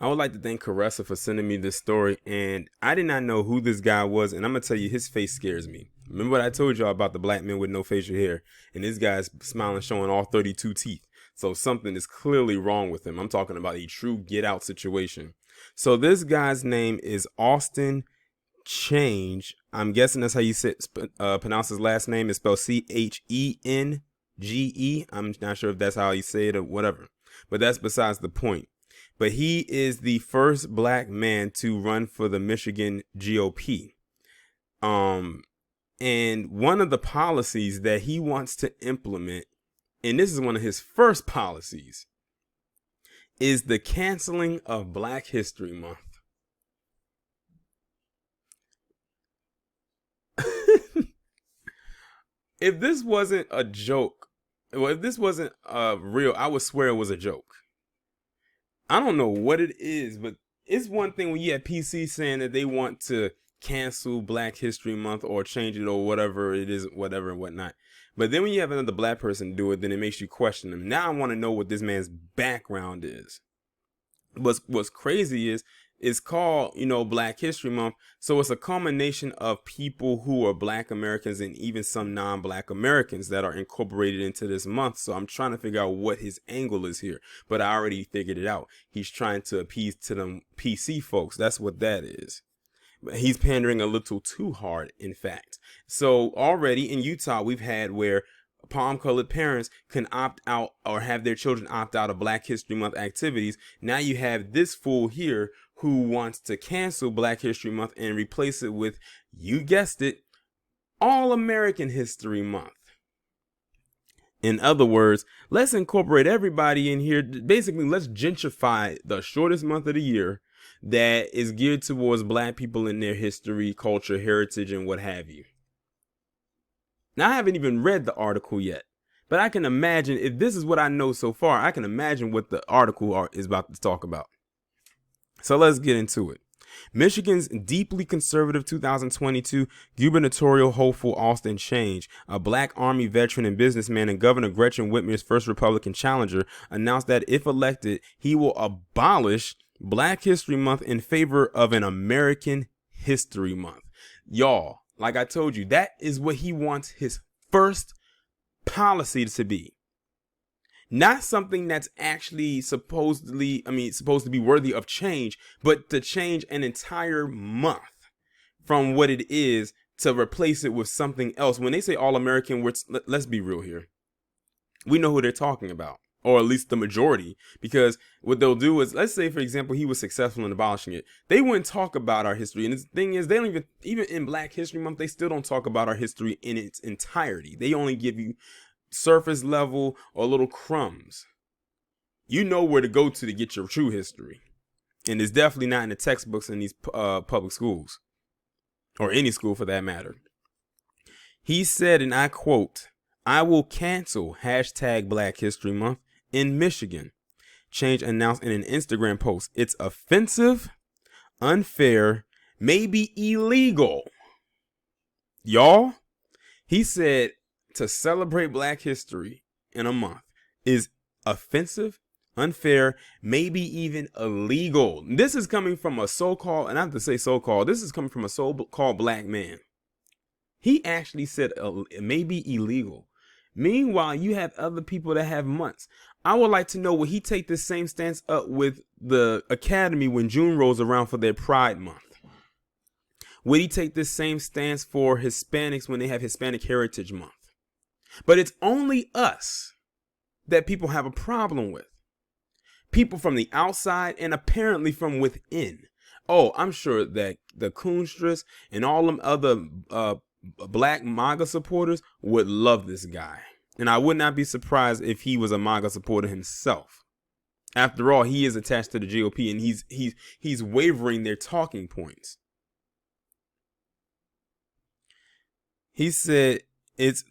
I would like to thank Caressa for sending me this story, and I did not know who this guy was, and I'm gonna tell you, his face scares me. Remember what I told y'all about the black man with no facial hair, and this guy's smiling, showing all 32 teeth. So something is clearly wrong with him. I'm talking about a true get out situation. So this guy's name is Austin Change. I'm guessing that's how you pronounce his last name. It's spelled Chenge. I'm not sure if that's how you say it or whatever, but that's besides the point. But he is the first black man to run for the Michigan GOP. And one of the policies that he wants to implement, and this is one of his first policies, is the canceling of Black History Month. If this wasn't a joke, well, if this wasn't real, I would swear it was a joke. I don't know what it is, but it's one thing when you have PC saying that they want to cancel Black History Month or change it or whatever it is, whatever and whatnot. But then when you have another black person do it, then it makes you question them. Now I want to know what this man's background is. What's crazy is it's called, Black History Month. So it's a culmination of people who are Black Americans and even some non-Black Americans that are incorporated into this month. So I'm trying to figure out what his angle is here, but I already figured it out. He's trying to appease to them PC folks. That's what that is. He's pandering a little too hard, in fact. So already in Utah, we've had where palm-colored parents can opt out or have their children opt out of Black History Month activities. Now you have this fool here who wants to cancel Black History Month and replace it with, you guessed it, All American History Month. In other words, let's incorporate everybody in here. Basically, let's gentrify the shortest month of the year that is geared towards black people in their history, culture, heritage, and what have you. Now, I haven't even read the article yet, but I can imagine, if this is what I know so far, I can imagine what the article is about to talk about. So let's get into it. Michigan's deeply conservative 2022 gubernatorial hopeful Austin Change, a black Army veteran and businessman and Governor Gretchen Whitmer's first Republican challenger, announced that if elected, he will abolish Black History Month in favor of an American History Month. Y'all, like I told you, that is what he wants his first policy to be. Not something that's actually supposed to be worthy of change, but to change an entire month from what it is to replace it with something else. When they say all American, let's be real here. We know who they're talking about, or at least the majority, because what they'll do is, let's say, for example, he was successful in abolishing it. They wouldn't talk about our history. And the thing is, they don't even in Black History Month, they still don't talk about our history in its entirety. They only give you surface level or little crumbs. You know where to go to get your true history. And it's definitely not in the textbooks in these public schools, or any school for that matter. He said, and I quote, "I will cancel #Black History Month in Michigan." Change announced in an Instagram post. It's offensive, unfair, maybe illegal. Y'all, he said to celebrate Black history in a month is offensive, unfair, maybe even illegal. This is coming from a so-called, and I have to say so-called, this is coming from a so-called black man. He actually said it may be illegal. Meanwhile, you have other people that have months. I would like to know, will he take the same stance up with the Academy when June rolls around for their Pride Month? Would he take this same stance for Hispanics when they have Hispanic Heritage Month? But it's only us that people have a problem with. People from the outside and apparently from within. Oh, I'm sure that the Coonstras and all them other black MAGA supporters would love this guy. And I would not be surprised if he was a MAGA supporter himself. After all, he is attached to the GOP and he's wavering their talking points. He said it's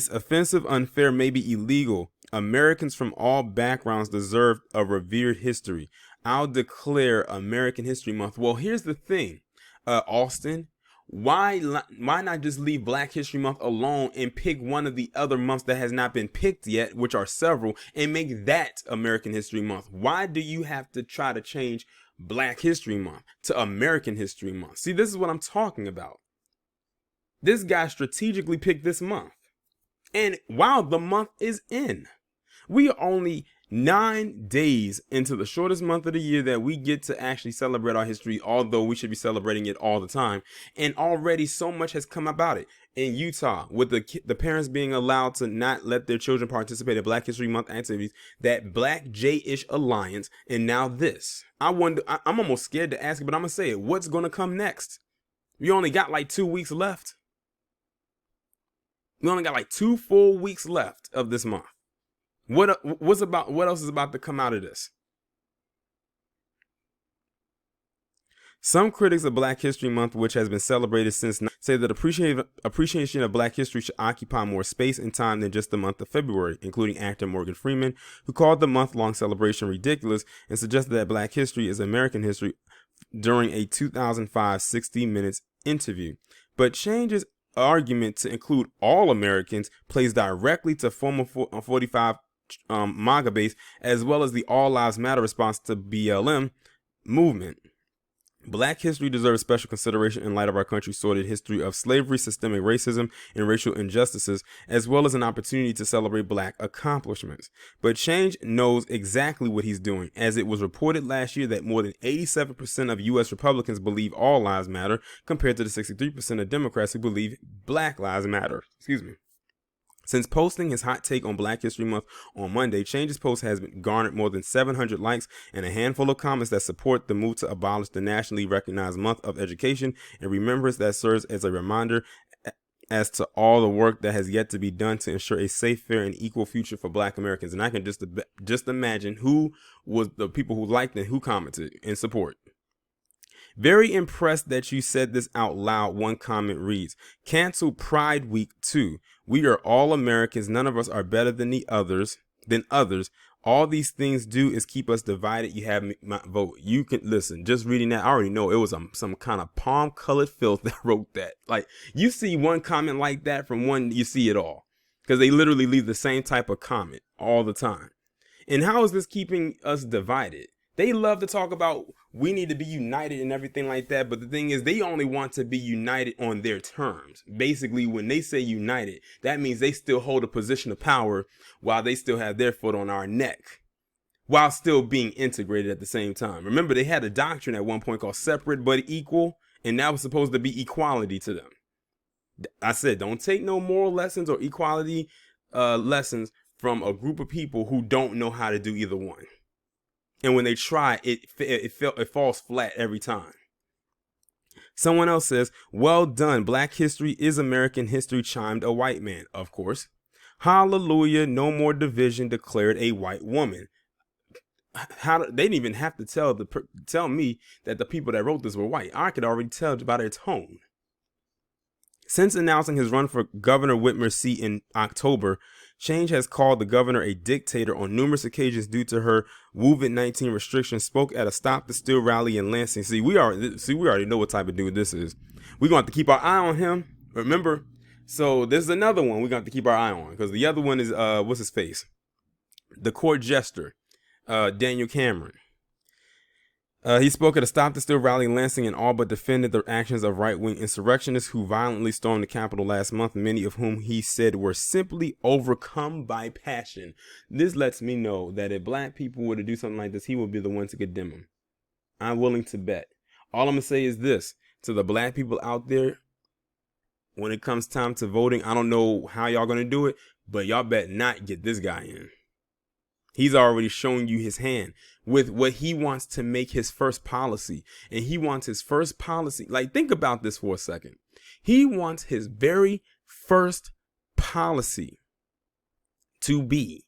offensive, unfair, maybe illegal. Americans from all backgrounds deserve a revered history. I'll declare American History Month. Well, here's the thing, Austin. Why not just leave Black History Month alone and pick one of the other months that has not been picked yet, which are several, and make that American History Month? Why do you have to try to change Black History Month to American History Month? See, this is what I'm talking about. This guy strategically picked this month. And while the month is in, we are only 9 days into the shortest month of the year that we get to actually celebrate our history, although we should be celebrating it all the time. And already so much has come about it. In Utah, with the parents being allowed to not let their children participate in Black History Month activities, that Black J-ish Alliance, and now this. I'm almost scared to ask it, but I'm going to say it. What's going to come next? We only got like 2 weeks left. We only got like 2 full weeks left of this month. What else is about to come out of this? Some critics of Black History Month, which has been celebrated since, say that appreciation of Black history should occupy more space and time than just the month of February, including actor Morgan Freeman, who called the month-long celebration ridiculous and suggested that Black history is American history during a 2005 60 Minutes interview. But Change's argument to include all Americans plays directly to former 45 MAGA base, as well as the All Lives Matter response to BLM movement. Black history deserves special consideration in light of our country's sordid history of slavery, systemic racism, and racial injustices, as well as an opportunity to celebrate Black accomplishments. But Change knows exactly what he's doing, as it was reported last year that more than 87% of U.S. Republicans believe all lives matter, compared to the 63% of Democrats who believe Black lives matter. Since posting his hot take on Black History Month on Monday, Change's post has garnered more than 700 likes and a handful of comments that support the move to abolish the nationally recognized month of education and remembrance that serves as a reminder as to all the work that has yet to be done to ensure a safe, fair, and equal future for Black Americans. And I can just imagine who was the people who liked and who commented in support. Very impressed that you said this out loud, one comment reads. Cancel Pride Week 2. We are all Americans. None of us are better than others. All these things do is keep us divided. You have my vote. You can listen. Just reading that, I already know it was some kind of palm-colored filth that wrote that. Like, you see one comment like that from one, you see it all. Because they literally leave the same type of comment all the time. And how is this keeping us divided? They love to talk about we need to be united and everything like that. But the thing is, they only want to be united on their terms. Basically, when they say united, that means they still hold a position of power while they still have their foot on our neck, while still being integrated at the same time. Remember, they had a doctrine at one point called separate but equal, and that was supposed to be equality to them. I said, don't take no moral lessons or equality lessons from a group of people who don't know how to do either one. And when they try, it falls flat every time. Someone else says, well done. Black history is American history, chimed a white man. Of course. Hallelujah. No more division, declared a white woman. They didn't even have to tell me that the people that wrote this were white. I could already tell by their tone. Since announcing his run for Governor Whitmer's seat in October, Chenge has called the governor a dictator on numerous occasions due to her COVID-19 restrictions. Spoke at a Stop the Steal rally in Lansing. We already know what type of dude this is. We're going to have to keep our eye on him. Remember? So there's another one we're going to have to keep our eye on, because the other one is, what's his face? The court jester, Daniel Cameron. He spoke at a Stop the Steal rally in Lansing and all but defended the actions of right-wing insurrectionists who violently stormed the Capitol last month, many of whom he said were simply overcome by passion. This lets me know that if black people were to do something like this, he would be the one to condemn them. I'm willing to bet. All I'm going to say is this, to the black people out there, when it comes time to voting, I don't know how y'all going to do it, but y'all bet not get this guy in. He's already shown you his hand with what he wants to make his first policy. And he wants his first policy. Like, think about this for a second. He wants his very first policy to be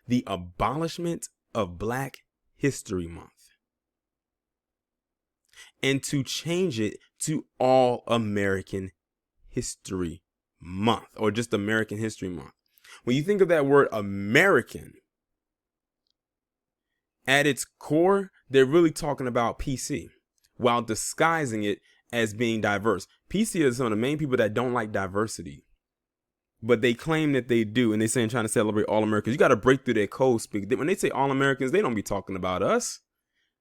the abolishment of Black History Month. And to change it to All American History Month, or just American History Month. When you think of that word American, at its core, they're really talking about PC while disguising it as being diverse. PC is some of the main people that don't like diversity, but they claim that they do, and they say trying to celebrate all Americans. You got to break through their code speak. When they say all Americans, they don't be talking about us.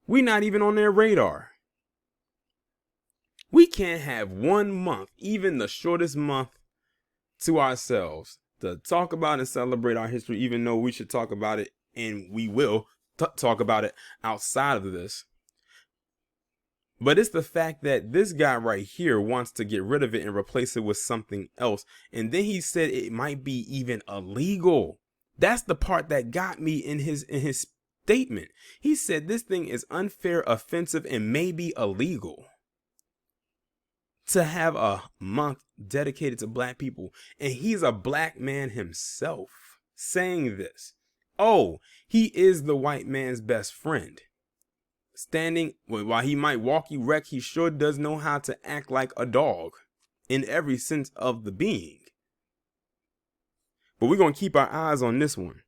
We not even on their radar. We can't have 1 month, even the shortest month, to ourselves to talk about and celebrate our history, even though we should talk about it, and we will talk about it outside of this. But it's the fact that this guy right here wants to get rid of it and replace it with something else. And then he said it might be even illegal. That's the part that got me in his statement. He said this thing is unfair, offensive, and maybe illegal. To have a month dedicated to black people, and he's a black man himself saying this. Oh, he is the white man's best friend. Standing, while he might walk you wreck, he sure does know how to act like a dog in every sense of the being. But we're going to keep our eyes on this one.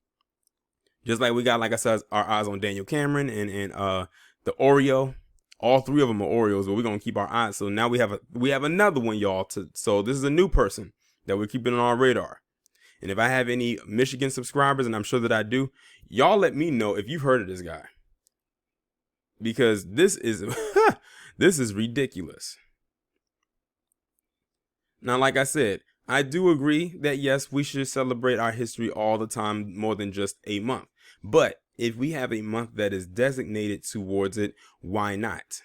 Just like we got, like I said, our eyes on Daniel Cameron and the Oreo. All three of them are Oreos, but we're going to keep our eyes. So now we have another one, y'all. So this is a new person that we're keeping on our radar. And if I have any Michigan subscribers, and I'm sure that I do, y'all let me know if you've heard of this guy. Because this is this is ridiculous. Now, like I said, I do agree that yes, we should celebrate our history all the time, more than just a month. But if we have a month that is designated towards it, why not?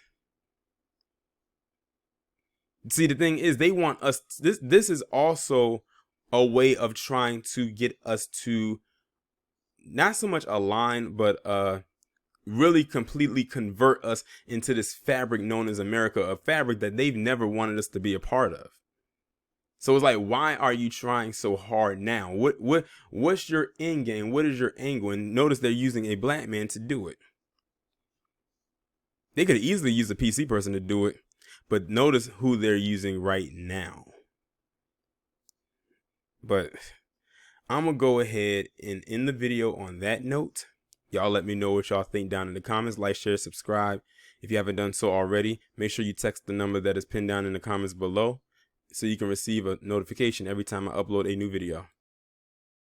See, the thing is, they want us. This is also a way of trying to get us to not so much align, but really completely convert us into this fabric known as America, a fabric that they've never wanted us to be a part of. So it's like, why are you trying so hard now? What's your end game? What is your angle? And notice they're using a black man to do it. They could easily use a PC person to do it, but notice who they're using right now. But I'm gonna go ahead and end the video on that note. Y'all let me know what y'all think down in the comments. Like, share, subscribe. If you haven't done so already, make sure you text the number that is pinned down in the comments below so you can receive a notification every time I upload a new video.